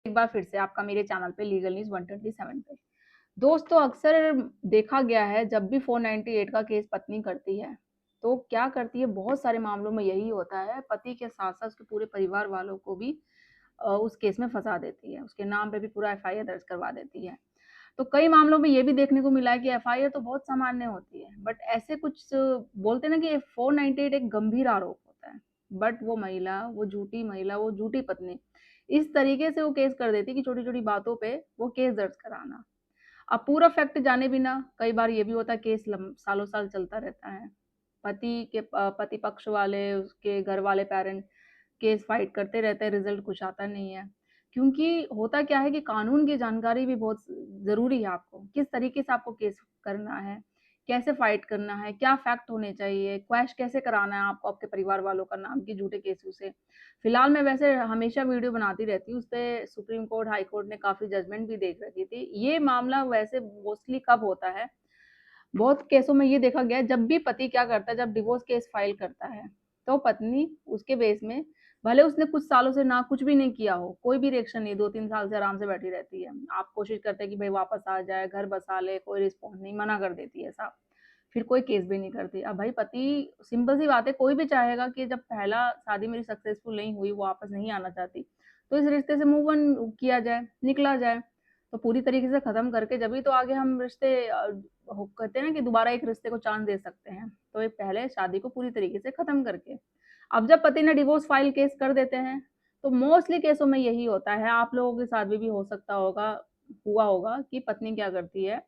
एक बार फिर से आपका मेरे चैनल पे लीगल न्यूज़ 127 पे। दोस्तों अक्सर देखा गया है जब भी 498 का केस पत्नी करती है, तो क्या करती है बहुत सारे मामलों में यही होता है, पति के साथ-साथ उसके पूरे परिवार वालों को भी उस केस में फँसा देती है। उसके नाम पे भी पूरा एफआईआर दर्ज करवा देती है। तो कई मामलों में ये भी देखने को मिला है कि एफआईआर तो बहुत सामान्य होती है, बट ऐसे कुछ बोलते हैं ना कि 498 एक गंभीर आरोप होता है। बट वो महिला, वो झूठी महिला, वो झूठी पत्नी, इस तरीके से वो केस कर देती है कि छोटी-छोटी बातों पे वो केस दर्ज कराना। अब पूरा फैक्ट जाने बिना कई बार ये भी होता है केस सालों-साल चलता रहता है। पति पक्ष वाले, उसके घर वाले पेरेंट केस फाइट करते रहते हैं, रिजल्ट कुछ आता नहीं है। क्योंकि होता क्या है कि कानून की जानकारी भी बहुत ज़रूरी है आपको। किस तरीके से आपको केस करना है, कैसे फाइट करना है, क्या फैक्ट होने चाहिए, क्वैश कैसे कराना है आपको आपके परिवार वालों का नाम के झूठे केसों से। फिलहाल मैं वैसे हमेशा वीडियो बनाती रहती हूँ, उसपे सुप्रीम कोर्ट, हाई कोर्ट ने काफ़ी जजमेंट भी देख रखी थी। ये मामला वैसे मोस्टली कब होता है, बहुत केसों में ये देखा गया है जब भी पति क्या करता है, जब डिवोर्स केस फाइल करता है, तो पत्नी उसके बेस में भले उसने कुछ सालों से ना कुछ भी नहीं किया हो, कोई भी रिएक्शन नहीं, 2-3 साल से आराम से बैठी रहती है। आप कोशिश करते हैं कि भई वापस आ जाए, घर बसा ले, कोई रिस्पॉन्स नहीं, मना कर देती है साफ। फिर कोई केस भी नहीं करती। अब भाई पति सिंपल सी बात है, कोई भी चाहेगा कि जब पहला शादी मेरी सक्सेसफुल नहीं हुई, वो वापस नहीं आना चाहती, तो इस रिश्ते से मूव ऑन किया जाए, निकला जाए। तो पूरी तरीके से खत्म करके जभी तो आगे हम रिश्ते कहते हैं ना कि दोबारा एक रिश्ते को चांस दे सकते हैं, तो ये पहले शादी को पूरी तरीके से खत्म करके। अब जब पति ने डिवोर्स फाइल केस कर देते हैं, तो मोस्टली केसों में यही होता है, आप लोगों के साथ भी हो सकता होगा, हुआ होगा कि पत्नी क्या करती है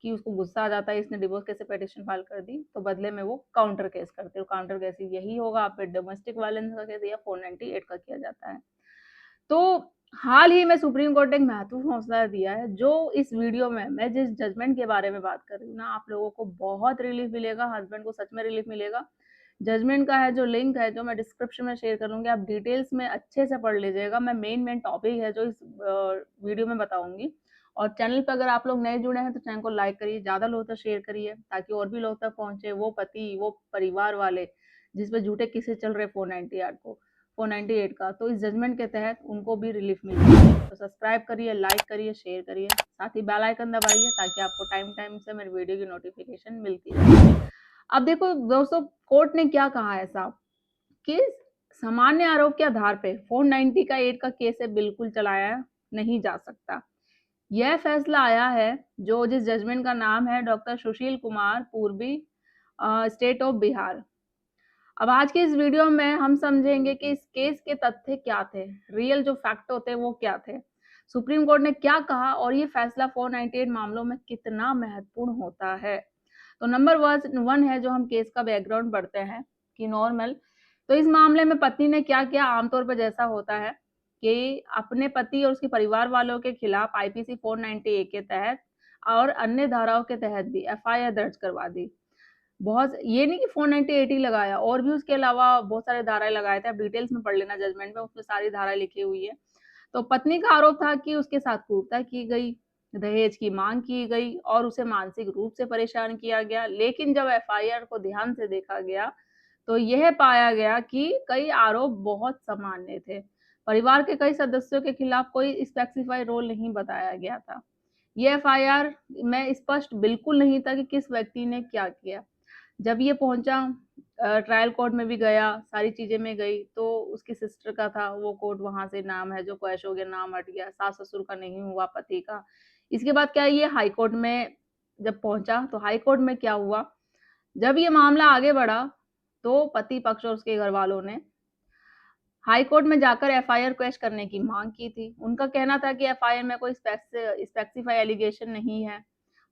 कि उसको गुस्सा आ जाता है, इसने डिवोर्स कैसे पिटीशन फाइल कर दी, तो बदले में वो काउंटर केस करते हो। काउंटर केस यही होगा, आप पे डोमेस्टिक वायलेंस का केस या 498 का किया जाता है। तो हाल ही में सुप्रीम कोर्ट ने एक महत्वपूर्ण फैसला दिया है, जो इस वीडियो में मैं जिस जजमेंट के बारे में बात कर रही हूँ ना, आप लोगों को बहुत रिलीफ मिलेगा, हस्बैंड को सच में रिलीफ मिलेगा। जजमेंट का है जो लिंक है, जो मैं डिस्क्रिप्शन में शेयर करूँगी, आप डिटेल्स में अच्छे से पढ़ लीजिएगा। मैं मेन टॉपिक है जो इस वीडियो में बताऊँगी। और चैनल पे अगर आप लोग नए जुड़े हैं, तो चैनल को लाइक करिए, ज़्यादा लोगों तक शेयर करिए, ताकि और भी लोग तक पहुँचे, वो पति, वो परिवार वाले, जिस पे झूठे किस्से चल रहे 498 का, तो इस जजमेंट के तहत उनको भी रिलीफ मिल जाए। तो सब्सक्राइब करिए, लाइक करिए, शेयर करिए, साथ ही बेल आइकन दबाइए ताकि आपको टाइम टाइम से मेरे वीडियो की नोटिफिकेशन मिलती रहे। अब देखो दोस्तों, कोर्ट ने क्या कहा है साहब कि सामान्य आरोप के आधार पे 490 का 8 का केस है बिल्कुल चलाया नहीं जा सकता। यह फैसला आया है जो जिस जजमेंट का नाम है डॉक्टर सुशील कुमार पूर्वी, स्टेट ऑफ बिहार। अब आज की इस वीडियो में हम समझेंगे कि इस केस के तथ्य क्या थे, रियल जो फैक्ट होते हैं वो क्या थे, सुप्रीम कोर्ट ने क्या कहा और ये फैसला 498 मामलों में कितना महत्वपूर्ण होता है। तो नंबर वन है जो हम केस का बैकग्राउंड पढ़ते हैं कि नॉर्मल। तो इस मामले में पत्नी ने क्या किया, आमतौर पर जैसा होता है कि अपने पति और उसके परिवार वालों के खिलाफ आईपीसी 490 के तहत और अन्य धाराओं के तहत भी एफआईआर दर्ज करवा दी। बहुत ये नहीं कि 498 ही लगाया, और भी उसके अलावा बहुत सारे धाराएँ लगाए थे, आप डिटेल्स में पढ़ लेना जजमेंट में, उसमें सारी धाराएँ लिखी हुई है। तो पत्नी का आरोप था कि उसके साथ क्रूरता की गई, दहेज की माँग की गई और उसे मानसिक रूप से परेशान किया गया। लेकिन जब एफआईआर को ध्यान से देखा गया, तो यह पाया गया कि कई आरोप बहुत सामान्य थे। परिवार के कई सदस्यों के खिलाफ कोई स्पेसिफाई रोल नहीं बताया गया था। ये एफआईआर में स्पष्ट बिल्कुल नहीं था कि किस व्यक्ति ने क्या किया। जब ये पहुँचा ट्रायल कोर्ट में भी गया, सारी चीज़ें में गई, तो उसकी सिस्टर का था, वो कोर्ट वहाँ से नाम है जो क्वैश हो गया, नाम हट गया, सास-ससुर का नहीं हुआ, पति का। इसके बाद क्या है, ये हाई कोर्ट में जब पहुँचा, तो हाई कोर्ट में क्या हुआ, जब ये मामला आगे बढ़ा, तो पति पक्ष और उसके घरवालों ने हाई कोर्ट में जाकर एफआईआर क्वैश करने की माँग की थी। उनका कहना था कि एफआईआर में कोई स्पेसिफाई एलिगेशन नहीं है।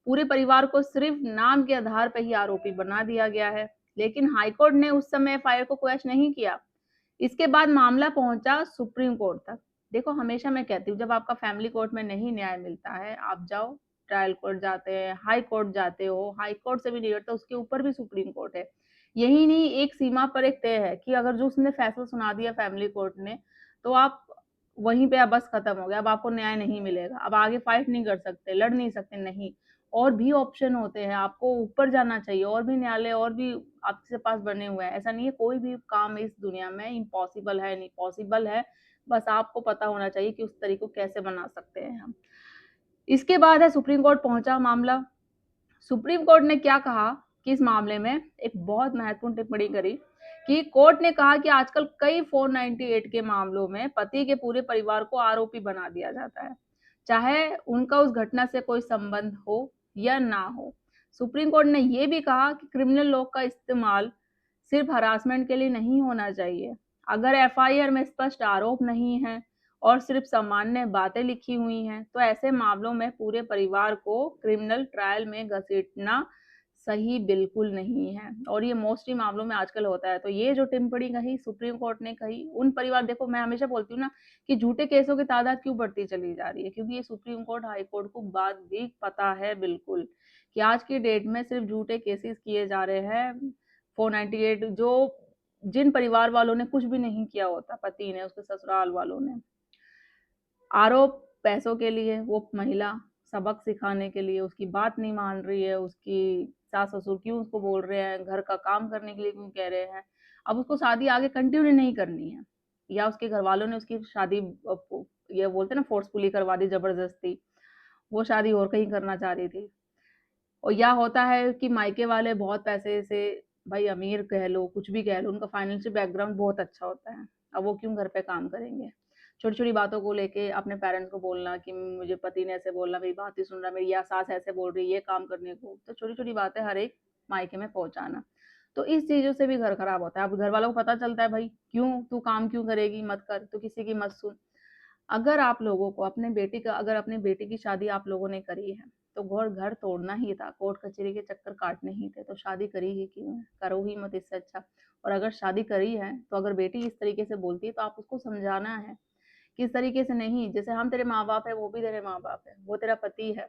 पूरे परिवार को सिर्फ नाम के आधार पर ही आरोपी बना दिया गया है। लेकिन हाई कोर्ट ने उस समय एफआईआर को क्वैश नहीं किया। इसके बाद मामला पहुंचा सुप्रीम कोर्ट तक। देखो हमेशा मैं कहती हूँ जब आपका फैमिली कोर्ट में नहीं न्याय मिलता है, आप जाओ ट्रायल कोर्ट जाते हैं, हाई कोर्ट जाते हो, हाई कोर्ट से भी नहीं होता, उसके ऊपर भी सुप्रीम कोर्ट है। यही नहीं, एक सीमा पर एक तय है कि अगर जो उसने फैसला सुना दिया फैमिली कोर्ट ने, तो आप वहीं पे अब बस खत्म हो गया, अब आपको न्याय नहीं मिलेगा, अब आगे फाइट नहीं कर सकते, लड़ नहीं सकते, नहीं। और भी ऑप्शन होते हैं, आपको ऊपर जाना चाहिए, और भी न्यायालय और भी आपके पास बने हुए हैं। ऐसा नहीं है कोई भी काम इस दुनिया में इम्पॉसिबल है, नहीं पॉसिबल है, बस आपको पता होना चाहिए कि उस तरीके को कैसे बना सकते हैं हम। इसके बाद है सुप्रीम कोर्ट पहुंचा मामला। सुप्रीम कोर्ट ने क्या कहा कि इस मामले में एक बहुत महत्वपूर्ण टिप्पणी करी कि कोर्ट ने कहा कि आजकल कई 498 के मामलों में पति के पूरे परिवार को आरोपी बना दिया जाता है, चाहे उनका उस घटना से कोई संबंध हो या ना हो। सुप्रीम कोर्ट ने यह भी कहा कि क्रिमिनल लॉ का इस्तेमाल सिर्फ हरासमेंट के लिए नहीं होना चाहिए। अगर एफआईआर में स्पष्ट आरोप नहीं है और सिर्फ सामान्य बातें लिखी हुई हैं, तो ऐसे मामलों में पूरे परिवार को क्रिमिनल ट्रायल में घसीटना सही बिल्कुल नहीं है और ये मोस्टली मामलों में आजकल होता है। तो ये जो टिप्पणी कही सुप्रीम कोर्ट ने कही उन परिवार, देखो मैं हमेशा बोलती हूँ ना कि झूठे केसों की तादाद क्यों बढ़ती चली जा रही है, क्योंकि ये सुप्रीम कोर्ट हाई कोर्ट को बात भी पता है बिल्कुल कि आज की डेट में सिर्फ झूठे केसेस किए जा रहे हैं। 498 जो जिन परिवार वालों ने कुछ भी नहीं किया होता, पति ने, उसके ससुराल वालों ने, आरोप पैसों के लिए, वो महिला सबक सिखाने के लिए, उसकी बात नहीं मान रही है, उसकी सास ससुर क्यों उसको बोल रहे हैं, घर का काम करने के लिए क्यों कह रहे हैं, अब उसको शादी आगे कंटिन्यू नहीं करनी है, या उसके घर वालों ने उसकी शादी ये बोलते हैं ना फोर्सफुली करवा दी, जबरदस्ती, वो शादी और कहीं करना चाह रही थी। और या होता है कि मायके वाले बहुत पैसे से, भाई अमीर कह लो, कुछ भी कह लो, उनका फाइनेंशियल बैकग्राउंड बहुत अच्छा होता है, अब वो क्यों घर पे काम करेंगे। छोटी छोटी बातों को लेके अपने पेरेंट्स को बोलना कि मुझे पति ने ऐसे बोलना, मेरी बात ही सुन रहा, मेरी या सास ऐसे बोल रही है ये काम करने को, तो छोटी छोटी बातें हर एक मायके में पहुंचाना, तो इस चीजों से भी घर खराब होता है। अब घर वालों को पता चलता है, भाई क्यों तू काम क्यों करेगी, मत कर, तो किसी की मत सुन। अगर आप लोगों को अपने बेटी का, अगर अपने बेटी की शादी आप लोगों ने करी है, तो घर घर तोड़ना ही था, कोर्ट कचहरी के चक्कर काटने ही थे, तो शादी करी ही क्यों है, करो ही मत इससे अच्छा। और अगर शादी करी है तो अगर बेटी इस तरीके से बोलती है तो आप उसको समझाना है कि इस तरीके से नहीं, जैसे हम तेरे माँ बाप है, वो भी तेरे माँ बाप है, वो तेरा पति है,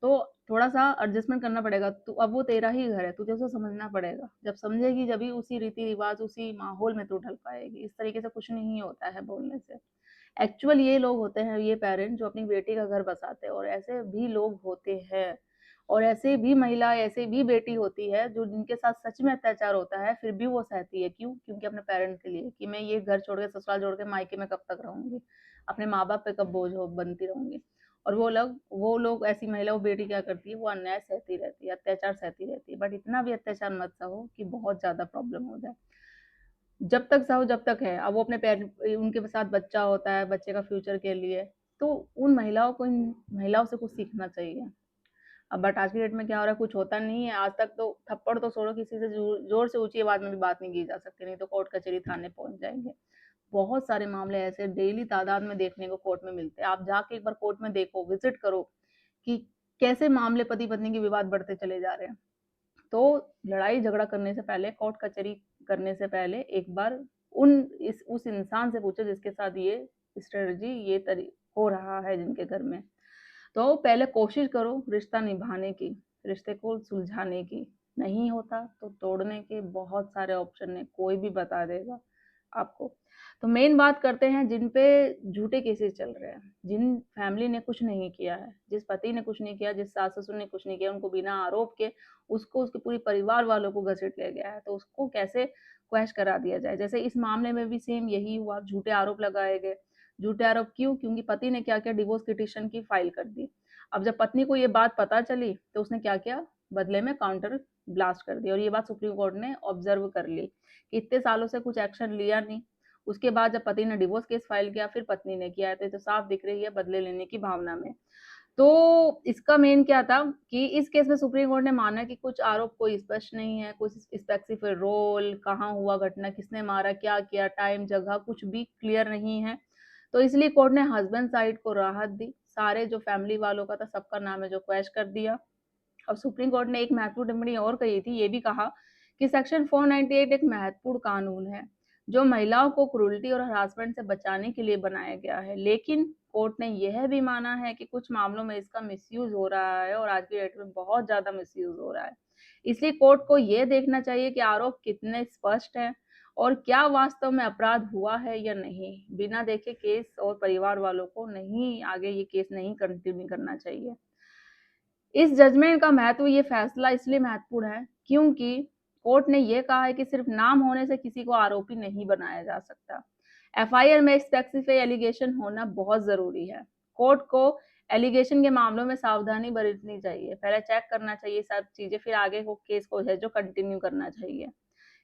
तो थोड़ा सा एडजस्टमेंट करना पड़ेगा। तू, अब वो तेरा ही घर है, तुझे उसको समझना पड़ेगा, जब समझेगी जब ही उसी रीति रिवाज उसी माहौल में तू ढल पाएगी। इस तरीके से कुछ नहीं होता है बोलने से। एक्चुअल ये लोग होते हैं, ये पेरेंट जो अपनी बेटी का घर बसाते हैं, और ऐसे भी लोग होते हैं, और ऐसे भी महिला, ऐसे भी बेटी होती है जो जिनके साथ सच में अत्याचार होता है, फिर भी वो सहती है। क्यों? क्योंकि अपने पेरेंट्स के लिए, कि मैं ये घर छोड़ के, ससुराल छोड़ के मायके में कब तक रहूंगी, अपने माँ बाप पे कब बोझ हो बनती रहूंगी। और वो लोग ऐसी महिला, वो बेटी क्या करती है, वो अन्याय सहती रहती है, अत्याचार सहती रहती है, बट इतना भी अत्याचार मत सहो कि बहुत ज्यादा प्रॉब्लम हो जाए। जब तक सहो जब तक है। अब वो अपने उनके साथ बच्चा होता है, बच्चे का फ्यूचर के लिए, तो उन महिलाओं को, इन महिलाओं से कुछ सीखना चाहिए। अब बट आज की डेट में क्या हो रहा है, कुछ होता नहीं है। आज तक तो थप्पड़ तो छोड़ो, किसी से जोर से ऊंची आवाज में भी बात नहीं की जा सकती, नहीं तो कोर्ट कचहरी थाने पहुंच जाएंगे। बहुत सारे मामले ऐसे डेली तादाद में देखने को कोर्ट में मिलते हैं। आप जाके एक बार कोर्ट में देखो, विजिट करो कि कैसे मामले पति पत्नी के विवाद बढ़ते चले जा रहे हैं। तो लड़ाई झगड़ा करने से पहले, कोर्ट कचहरी करने से पहले, एक बार उस इंसान से पूछो जिसके साथ ये स्ट्रेटजी, ये हो रहा है जिनके घर में। तो पहले कोशिश करो रिश्ता निभाने की, रिश्ते को सुलझाने की। नहीं होता तो तोड़ने के बहुत सारे ऑप्शन है, कोई भी बता देगा आपको। तो मेन बात करते हैं जिन पे झूठे केसेस चल रहे हैं, जिन फैमिली ने कुछ नहीं किया है, जिस पति ने कुछ नहीं किया, जिस सास ससुर ने कुछ नहीं किया, उनको बिना आरोप के उसको, उसके पूरे परिवार वालों को घसीट ले गया है, तो उसको कैसे क्वैश करा दिया जाए। जैसे इस मामले में भी सेम यही हुआ, झूठे आरोप लगाए गए। झूठे आरोप क्यों? क्योंकि पति ने क्या किया, डिवोर्स पिटीशन की फाइल कर दी। अब जब पत्नी को ये बात पता चली तो उसने क्या किया, बदले में काउंटर ब्लास्ट कर दिया। और ये बात सुप्रीम कोर्ट ने ऑब्जर्व कर ली कि इतने सालों से कुछ एक्शन लिया नहीं। उसके बाद जब पति ने डिवोर्स केस फाइल किया, फिर पत्नी ने किया है, तो ये तो साफ दिख रही है बदले लेने की भावना में। तो इसका मेन क्या था कि इस केस में सुप्रीम कोर्ट ने माना कि कुछ आरोप कोई स्पष्ट नहीं है, कुछ स्पेसिफिक रोल, कहाँ हुआ घटना, किसने मारा, क्या किया, टाइम जगह कुछ भी क्लियर नहीं है। तो इसलिए कोर्ट ने हस्बैंड साइड को राहत दी, सारे जो फैमिली वालों का था सबका नाम है जो क्वैश कर दिया। अब सुप्रीम कोर्ट ने एक महत्वपूर्ण टिप्पणी और कही थी, ये भी कहा कि सेक्शन 498 एक महत्वपूर्ण कानून है जो महिलाओं को क्रूरल्टी और हरासमेंट से बचाने के लिए बनाया गया है, लेकिन कोर्ट ने यह भी माना है कि कुछ मामलों में इसका मिसयूज हो रहा है, और आज की डेट में बहुत ज्यादा मिसयूज हो रहा है। इसलिए कोर्ट को यह देखना चाहिए कि आरोप कितने स्पष्ट हैं और क्या वास्तव में अपराध हुआ है या नहीं। बिना देखे केस और परिवार वालों को नहीं, आगे ये केस नहीं कंटिन्यू करना चाहिए। इस जजमेंट का महत्व, ये फैसला इसलिए महत्वपूर्ण है क्योंकि कोर्ट ने यह कहा है कि सिर्फ नाम होने से किसी को आरोपी नहीं बनाया जा सकता। एफआईआर में स्पेसिफाई एलिगेशन होना बहुत ज़रूरी है। कोर्ट को एलिगेशन के मामलों में सावधानी बरतनी चाहिए। पहले चेक करना चाहिए सब चीज़ें, फिर आगे को केस को है जो कंटिन्यू करना चाहिए।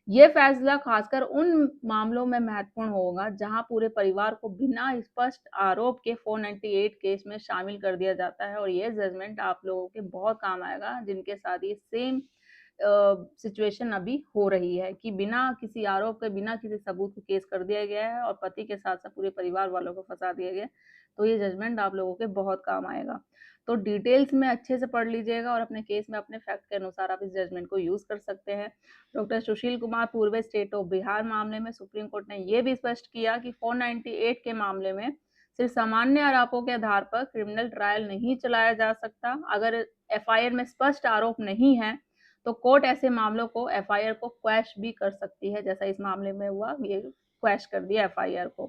ये फैसला खासकर उन मामलों में महत्वपूर्ण होगा जहां पूरे परिवार को बिना स्पष्ट आरोप के 498 केस में शामिल कर दिया जाता है, और ये जजमेंट आप लोगों के बहुत काम आएगा जिनके साथ ये सेम सिचुएशन अभी हो रही है कि बिना किसी आरोप के, बिना किसी सबूत को केस कर दिया गया है और पति के साथ साथ पूरे परिवार वालों को फंसा दिया गया। तो ये जजमेंट आप लोगों के बहुत काम आएगा। तो डिटेल्स में अच्छे से पढ़ लीजिएगा और अपने केस में अपने फैक्ट के अनुसार आप इस जजमेंट को यूज कर सकते हैं। डॉक्टर सुशील कुमार पूर्व स्टेट ऑफ बिहार मामले में सुप्रीम कोर्ट ने यह भी स्पष्ट किया कि 498 के मामले में सिर्फ सामान्य आरोपों के आधार पर क्रिमिनल ट्रायल नहीं चलाया जा सकता। अगर एफआईआर में स्पष्ट आरोप नहीं है तो कोर्ट ऐसे मामलों को एफआईआर को क्वैश भी कर सकती है, जैसा इस मामले में हुआ, ये क्वैश कर दिया एफआईआर को।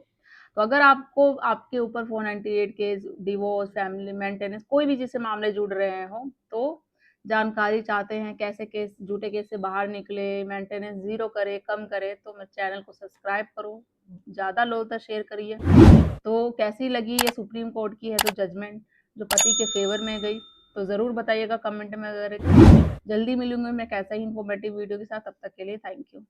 तो अगर आपको आपके ऊपर 498 केस, डिवोर्स, फैमिली मेंटेनेंस, कोई भी जिससे मामले जुड़ रहे हो, तो जानकारी चाहते हैं कैसे केस, झूठे केस से बाहर निकले, मेंटेनेंस जीरो करे, कम करे, तो मेरे चैनल को सब्सक्राइब करो, ज़्यादा लोगों तक शेयर करिए। तो कैसी लगी ये सुप्रीम कोर्ट की है तो जजमेंट जो पति के फेवर में गई, तो ज़रूर बताइएगा कमेंट में। अगर जल्दी मिलूंगी मैं कैसा ही इन्फॉर्मेटिव वीडियो के साथ, तब तक के लिए थैंक यू।